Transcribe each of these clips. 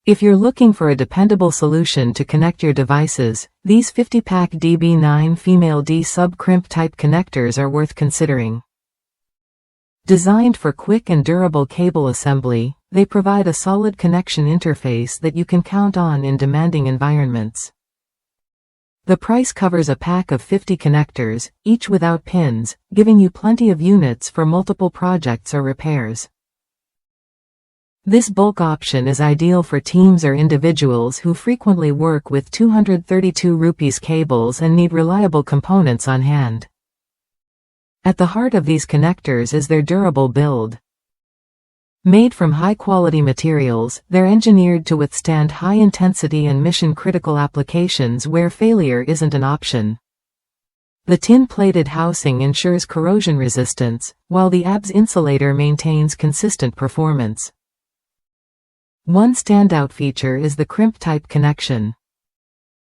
If you're looking for a dependable solution to connect your devices, these 50-pack DB9 female D-sub crimp type connectors are worth considering. Designed for quick and durable cable assembly, they provide a solid connection interface that you can count on in demanding environments. The price covers a pack of 50 connectors, each without pins, giving you plenty of units for multiple projects or repairs. This bulk option is ideal for teams or individuals who frequently work with 232 rupees cables and need reliable components on hand. At the heart of these connectors is their durable build. Made from high-quality materials, they're engineered to withstand high-intensity and mission-critical applications where failure isn't an option. The tin-plated housing ensures corrosion resistance, while the ABS insulator maintains consistent performance. One standout feature is the crimp-type connection.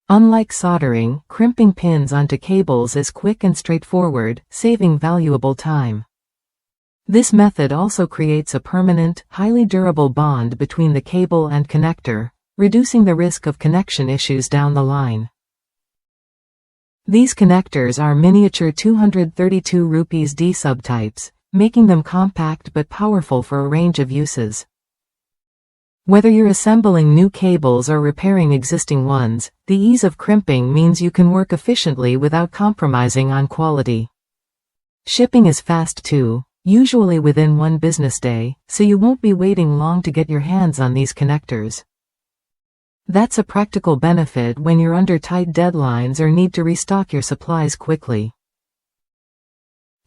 Unlike soldering, crimping pins onto cables is quick and straightforward, saving valuable time. This method also creates a permanent, highly durable bond between the cable and connector, reducing the risk of connection issues down the line. These connectors are miniature 232 rupees D subtypes, making them compact but powerful for a range of uses. Whether you're assembling new cables or repairing existing ones, the ease of crimping means you can work efficiently without compromising on quality. Shipping is fast too, usually within one business day, so you won't be waiting long to get your hands on these connectors. That's a practical benefit when you're under tight deadlines or need to restock your supplies quickly.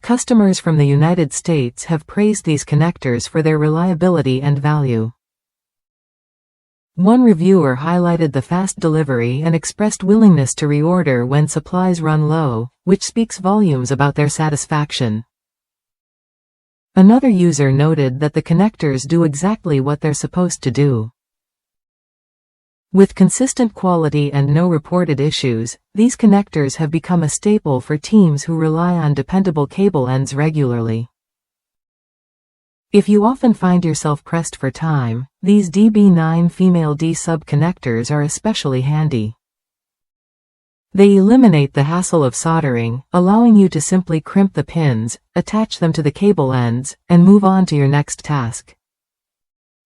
Customers from the United States have praised these connectors for their reliability and value. One reviewer highlighted the fast delivery and expressed willingness to reorder when supplies run low, which speaks volumes about their satisfaction. Another user noted that the connectors do exactly what they're supposed to do. With consistent quality and no reported issues, these connectors have become a staple for teams who rely on dependable cable ends regularly. If you often find yourself pressed for time, these DB9 female D-sub connectors are especially handy. They eliminate the hassle of soldering, allowing you to simply crimp the pins, attach them to the cable ends, and move on to your next task.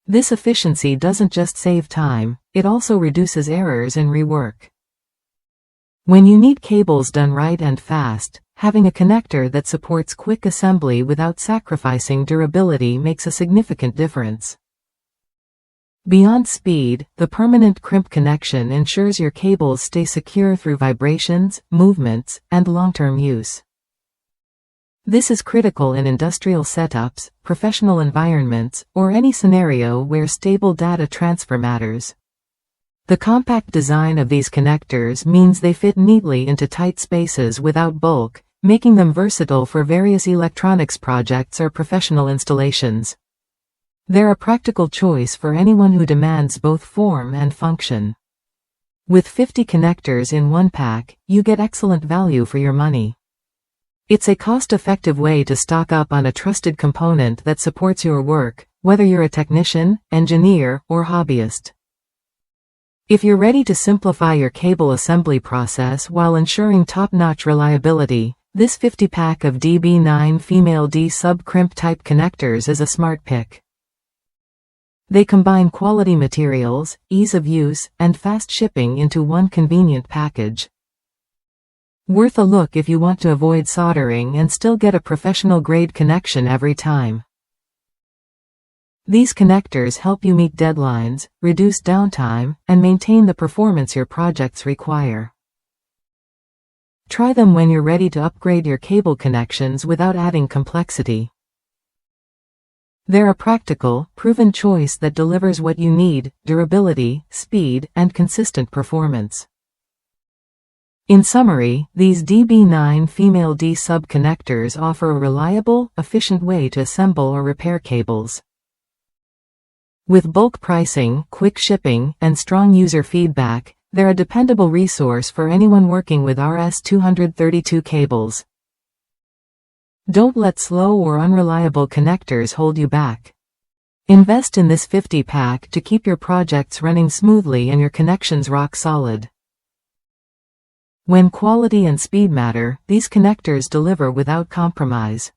This efficiency doesn't just save time, it also reduces errors and rework. When you need cables done right and fast, having a connector that supports quick assembly without sacrificing durability makes a significant difference. Beyond speed, the permanent crimp connection ensures your cables stay secure through vibrations, movements, and long-term use. This is critical in industrial setups, professional environments, or any scenario where stable data transfer matters. The compact design of these connectors means they fit neatly into tight spaces without bulk, making them versatile for various electronics projects or professional installations. They're a practical choice for anyone who demands both form and function. With 50 connectors in one pack, you get excellent value for your money. It's a cost-effective way to stock up on a trusted component that supports your work, whether you're a technician, engineer, or hobbyist. If you're ready to simplify your cable assembly process while ensuring top-notch reliability, this 50-pack of DB9 female D-sub crimp type connectors is a smart pick. They combine quality materials, ease of use, and fast shipping into one convenient package. Worth a look if you want to avoid soldering and still get a professional-grade connection every time. These connectors help you meet deadlines, reduce downtime, and maintain the performance your projects require. Try them when you're ready to upgrade your cable connections without adding complexity. They're a practical, proven choice that delivers what you need: durability, speed, and consistent performance. In summary, these DB9 female D-sub connectors offer a reliable, efficient way to assemble or repair cables. With bulk pricing, quick shipping, and strong user feedback, they're a dependable resource for anyone working with RS-232 cables. Don't let slow or unreliable connectors hold you back. Invest in this 50-pack to keep your projects running smoothly and your connections rock solid. When quality and speed matter, these connectors deliver without compromise.